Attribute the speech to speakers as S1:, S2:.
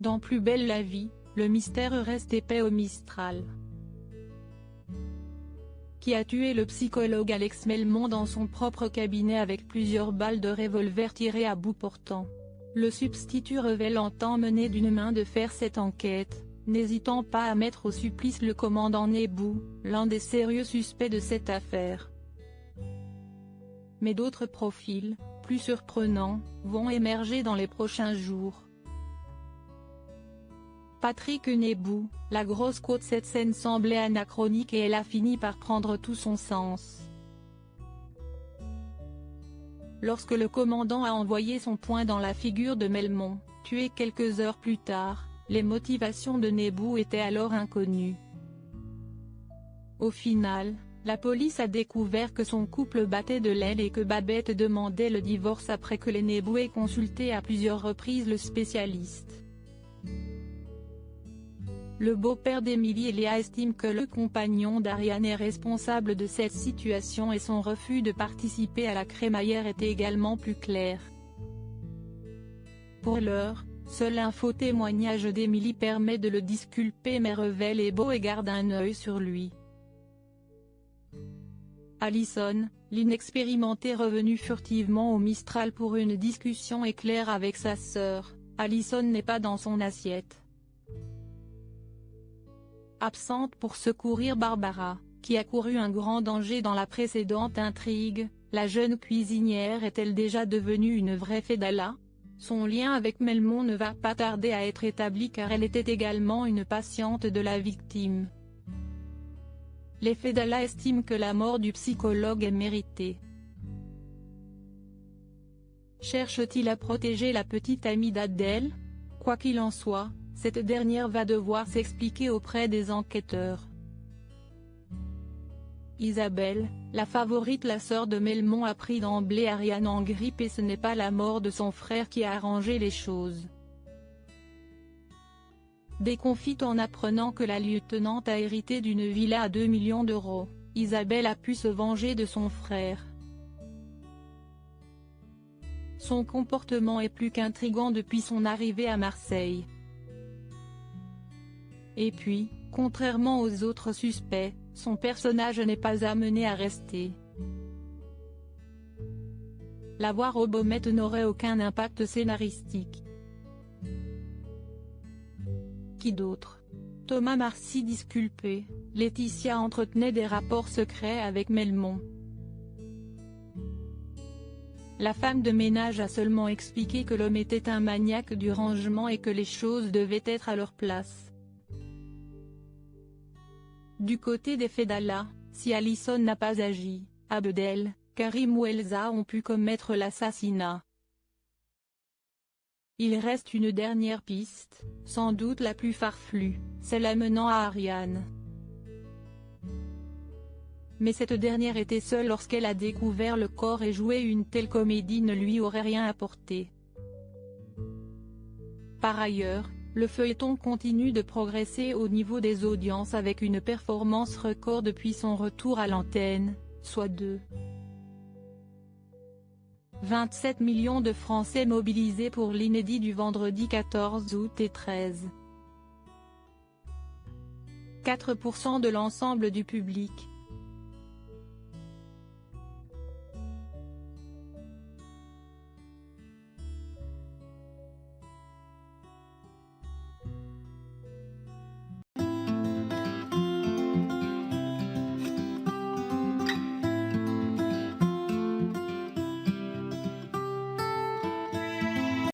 S1: Dans Plus belle la vie, le mystère reste épais au Mistral. Qui a tué le psychologue Alex Melmond dans son propre cabinet avec plusieurs balles de revolver tirées à bout portant. Le substitut révélant mener d'une main de fer cette enquête, n'hésitant pas à mettre au supplice le commandant Nebou, l'un des sérieux suspects de cette affaire. Mais d'autres profils, plus surprenants, vont émerger dans les prochains jours. Patrick Nebou, la grosse côte. Cette scène semblait anachronique et elle a fini par prendre tout son sens. Lorsque le commandant a envoyé son poing dans la figure de Melmond, tué quelques heures plus tard, les motivations de Nebou étaient alors inconnues. Au final, la police a découvert que son couple battait de l'aile et que Babette demandait le divorce après que les Nebou aient consulté à plusieurs reprises le spécialiste. Le beau-père d'Émilie et Léa estime que le compagnon d'Ariane est responsable de cette situation et son refus de participer à la crémaillère était également plus clair. Pour l'heure, seul un faux témoignage d'Émilie permet de le disculper mais révèle Ebo et garde un œil sur lui. Alison, l'inexpérimentée revenue furtivement au Mistral pour une discussion éclair avec sa sœur, Alison n'est pas dans son assiette. Absente pour secourir Barbara, qui a couru un grand danger dans la précédente intrigue, la jeune cuisinière est-elle déjà devenue une vraie Fedala? Son lien avec Melmond ne va pas tarder à être établi car elle était également une patiente de la victime. Les Fedala estiment que la mort du psychologue est méritée. Cherche-t-il à protéger la petite amie d'Adèle? Quoi qu'il en soit, cette dernière va devoir s'expliquer auprès des enquêteurs. Isabelle, la favorite, la sœur de Melmond, a pris d'emblée Ariane en grippe et ce n'est pas la mort de son frère qui a arrangé les choses. Déconfite en apprenant que la lieutenante a hérité d'une villa à 2 millions d'euros, Isabelle a pu se venger de son frère. Son comportement est plus qu'intrigant depuis son arrivée à Marseille. Et puis, contrairement aux autres suspects, son personnage n'est pas amené à rester. La voir au Baumette n'aurait aucun impact scénaristique. Qui d'autre? Thomas Marcy disculpé, Laetitia entretenait des rapports secrets avec Melmond. La femme de ménage a seulement expliqué que l'homme était un maniaque du rangement et que les choses devaient être à leur place. Du côté des Fedala, si Alison n'a pas agi, Abdel, Karim ou Elsa ont pu commettre l'assassinat. Il reste une dernière piste, sans doute la plus farfelue, celle amenant à Ariane. Mais cette dernière était seule lorsqu'elle a découvert le corps et jouer une telle comédie ne lui aurait rien apporté. Par ailleurs, le feuilleton continue de progresser au niveau des audiences avec une performance record depuis son retour à l'antenne, soit 27 millions de Français mobilisés pour l'inédit du vendredi 14 août et 13,4% de l'ensemble du public.